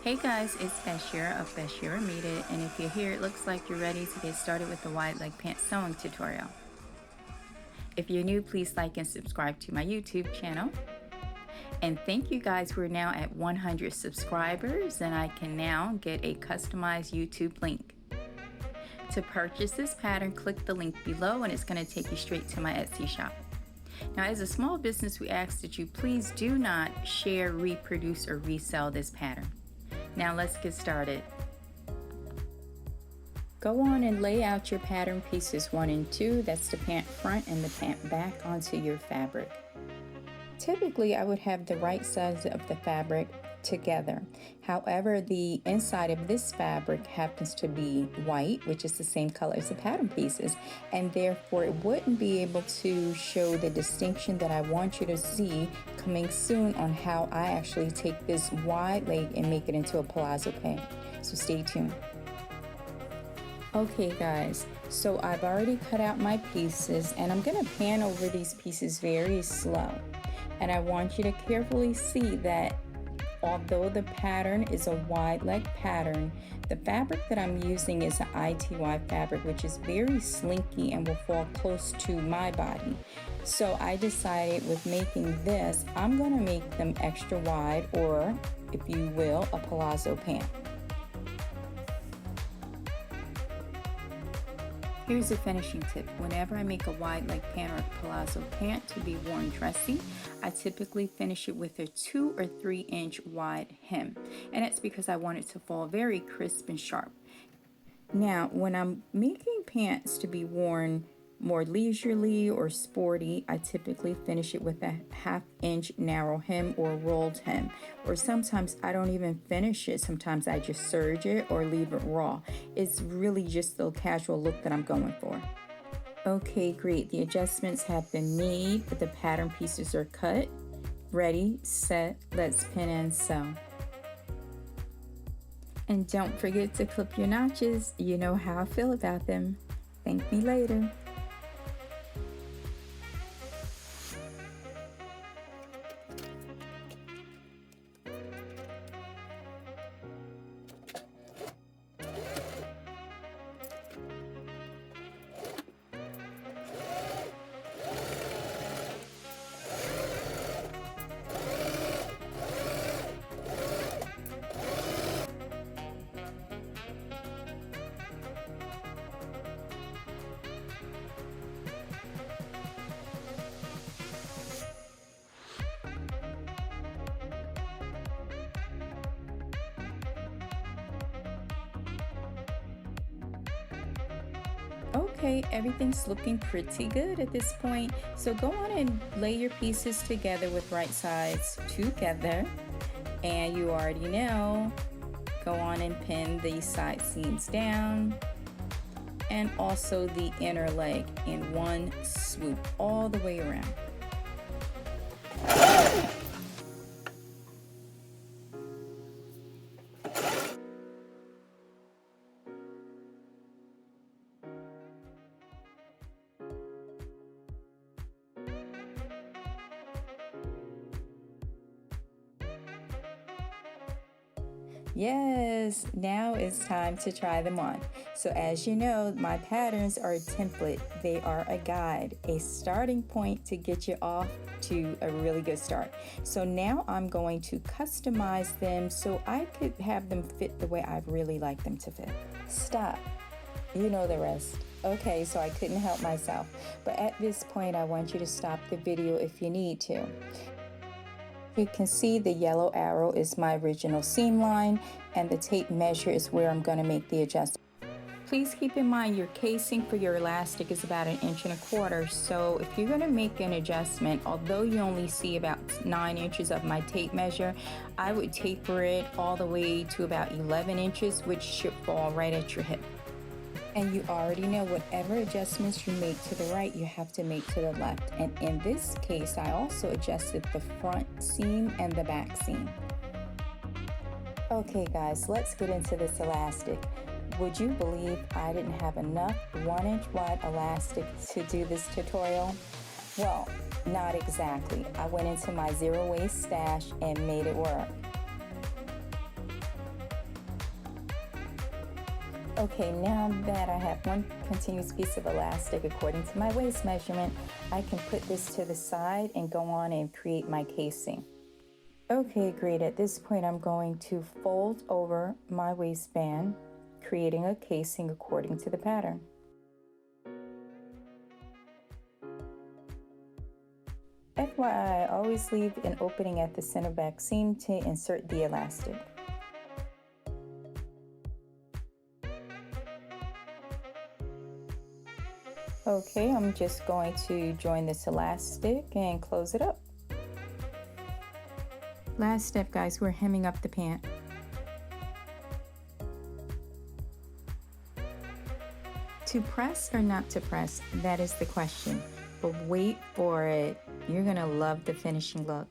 Hey guys, it's Bashira of Bashira Made It, and if you're here, it looks like you're ready to get started with the wide leg pant sewing tutorial. If you're new, please like and subscribe to my YouTube channel. And thank you guys, we're now at 100 subscribers, and I can now get a customized YouTube link. To purchase this pattern, click the link below and it's going to take you straight to my Etsy shop. Now, as a small business, we ask that you please do not share, reproduce, or resell this pattern. Now let's get started. Go on and lay out your pattern pieces 1 and 2, that's the pant front and the pant back, onto your fabric. Typically, I would have the right sides of the fabric together. However, the inside of this fabric happens to be white, which is the same color as the pattern pieces, and therefore it wouldn't be able to show the distinction that I want you to see coming soon on how I actually take this wide leg and make it into a palazzo pant. So stay tuned. Okay guys, so I've already cut out my pieces and I'm going to pan over these pieces very slow. And I want you to carefully see that although the pattern is a wide leg pattern, the fabric that I'm using is an ITY fabric, which is very slinky and will fall close to my body. So I decided with making this, I'm going to make them extra wide, or if you will, a palazzo pant. Here's a finishing tip. Whenever I make a wide leg pant or a palazzo pant to be worn dressy, I typically finish it with a 2 or 3 inch wide hem. And that's because I want it to fall very crisp and sharp. Now, when I'm making pants to be worn more leisurely or sporty, I typically finish it with a 1/2 inch narrow hem or rolled hem. Or sometimes I don't even finish it. Sometimes I just serge it or leave it raw. It's really just the casual look that I'm going for. Okay, great. The adjustments have been made, but the pattern pieces are cut. Ready, set, let's pin and sew. And don't forget to clip your notches. You know how I feel about them. Thank me later. Okay, everything's looking pretty good at this point. So go on and lay your pieces together with right sides together. And you already know, go on and pin these side seams down. And also the inner leg in one swoop all the way around. Yes, now it's time to try them on. So as you know, my patterns are a template. They are a guide, a starting point to get you off to a really good start. So now I'm going to customize them so I could have them fit the way I really like them to fit. Stop. You know the rest. Okay, so I couldn't help myself. But at this point, I want you to stop the video if you need to. You can see the yellow arrow is my original seam line, and the tape measure is where I'm going to make the adjustment. Please keep in mind your casing for your elastic is about 1.25 inches, so if you're going to make an adjustment, although you only see about 9 inches of my tape measure, I would taper it all the way to about 11 inches, which should fall right at your hip. And you already know whatever adjustments you make to the right, you have to make to the left. And in this case, I also adjusted the front seam and the back seam. Okay guys, let's get into this elastic. Would you believe I didn't have enough 1-inch wide elastic to do this tutorial? Well, not exactly. I went into my zero waste stash and made it work. Okay, now that I have one continuous piece of elastic according to my waist measurement, I can put this to the side and go on and create my casing. Okay, great. At this point, I'm going to fold over my waistband, creating a casing according to the pattern. FYI, I always leave an opening at the center back seam to insert the elastic. Okay, I'm just going to join this elastic and close it up. Last step, guys, we're hemming up the pant. To press or not to press, that is the question. But wait for it. You're gonna love the finishing look.